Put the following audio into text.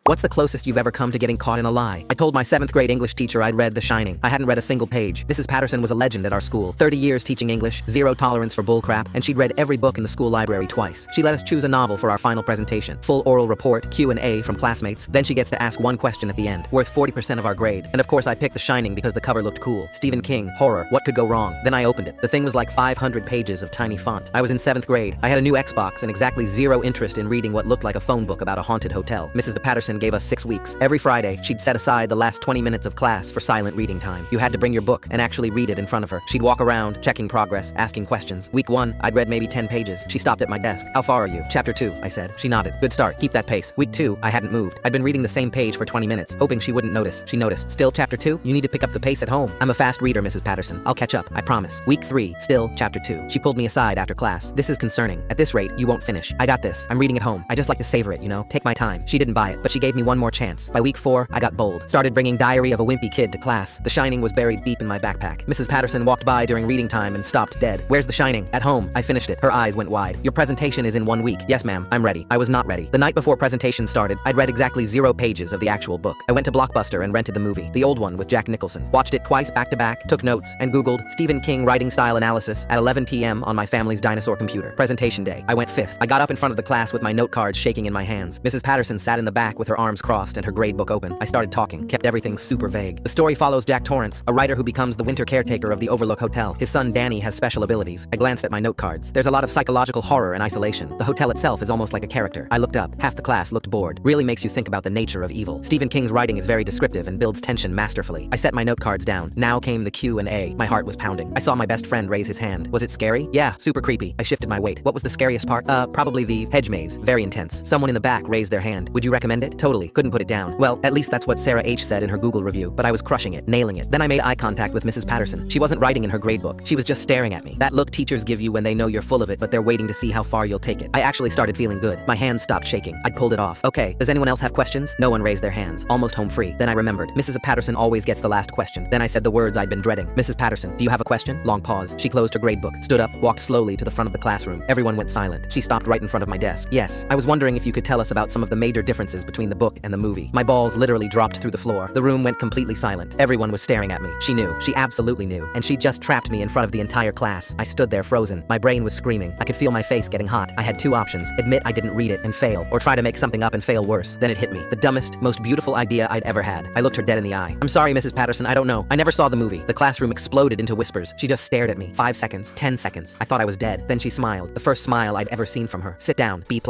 What's the closest you've ever come to getting caught in a lie? I told my 7th grade English teacher I'd read The Shining. I hadn't read a single page. Mrs. Patterson was a legend at our school. 30 years teaching English, zero tolerance for bullcrap, and she'd read every book in the school library twice. She let us choose a novel for our final presentation. Full oral report, Q&A from classmates. Then she gets to ask one question at the end, worth 40% of our grade. And of course I picked The Shining because the cover looked cool. Stephen King, horror, what could go wrong? Then I opened it. The thing was like 500 pages of tiny font. I was in 7th grade. I had a new Xbox and exactly zero interest in reading what looked like a phone book about a haunted hotel. Mrs. Patterson gave us 6 weeks. Every Friday, she'd set aside the last 20 minutes of class for silent reading time. You had to bring your book and actually read it in front of her. She'd walk around, checking progress, asking questions. Week 1, I'd read maybe 10 pages. She stopped at my desk. How far are you? Chapter 2, I said. She nodded. Good start. Keep that pace. Week 2, I hadn't moved. I'd been reading the same page for 20 minutes, hoping she wouldn't notice. She noticed. Still chapter 2? You need to pick up the pace at home. I'm a fast reader, Mrs. Patterson. I'll catch up. I promise. Week 3, still chapter 2. She pulled me aside after class. This is concerning. At this rate, you won't finish. I got this. I'm reading at home. I just like to savor it, you know? Take my time. She didn't buy it, but she gave me one more chance. By week 4, I got bold. Started bringing Diary of a Wimpy Kid to class. The Shining was buried deep in my backpack. Mrs. Patterson walked by during reading time and stopped dead. Where's The Shining? At home. I finished it. Her eyes went wide. Your presentation is in 1 week. Yes, ma'am. I'm ready. I was not ready. The night before presentation started, I'd read exactly 0 pages of the actual book. I went to Blockbuster and rented the movie, the old one with Jack Nicholson. Watched it twice back to back, took notes, and Googled Stephen King writing style analysis at 11 p.m. on my family's dinosaur computer. Presentation day. I went 5th. I got up in front of the class with my note cards shaking in my hands. Mrs. Patterson sat in the back with her arms crossed and her grade book open. I started talking, kept everything super vague. The story follows Jack Torrance, a writer who becomes the winter caretaker of the Overlook Hotel. His son Danny has special abilities. I glanced at my note cards. There's a lot of psychological horror and isolation. The hotel itself is almost like a character. I looked up. Half the class looked bored. Really makes you think about the nature of evil. Stephen King's writing is very descriptive and builds tension masterfully. I set my note cards down. Now came the Q&A. My heart was pounding. I saw my best friend raise his hand. Was it scary? Yeah, super creepy. I shifted my weight. What was the scariest part? Probably the hedge maze. Very intense. Someone in the back raised their hand. Would you recommend it? Totally. Couldn't put it down. Well, at least that's what Sarah H. said in her Google review, but I was crushing it, nailing it. Then I made eye contact with Mrs. Patterson. She wasn't writing in her gradebook. She was just staring at me. That look teachers give you when they know you're full of it, but they're waiting to see how far you'll take it. I actually started feeling good. My hands stopped shaking. I'd pulled it off. Okay, does anyone else have questions? No one raised their hands. Almost home free. Then I remembered. Mrs. Patterson always gets the last question. Then I said the words I'd been dreading. Mrs. Patterson, do you have a question? Long pause. She closed her gradebook, stood up, walked slowly to the front of the classroom. Everyone went silent. She stopped right in front of my desk. Yes, I was wondering if you could tell us about some of the major differences between the book and the movie. My balls literally dropped through the floor. The room went completely silent. Everyone was staring at me. She knew. She absolutely knew. And she just trapped me in front of the entire class. I stood there frozen. My brain was screaming. I could feel my face getting hot. I had 2 options. Admit I didn't read it and fail, or try to make something up and fail worse. Then it hit me. The dumbest, most beautiful idea I'd ever had. I looked her dead in the eye. I'm sorry, Mrs. Patterson, I don't know. I never saw the movie. The classroom exploded into whispers. She just stared at me. 5 seconds. 10 seconds. I thought I was dead. Then she smiled. The first smile I'd ever seen from her. Sit down. B+.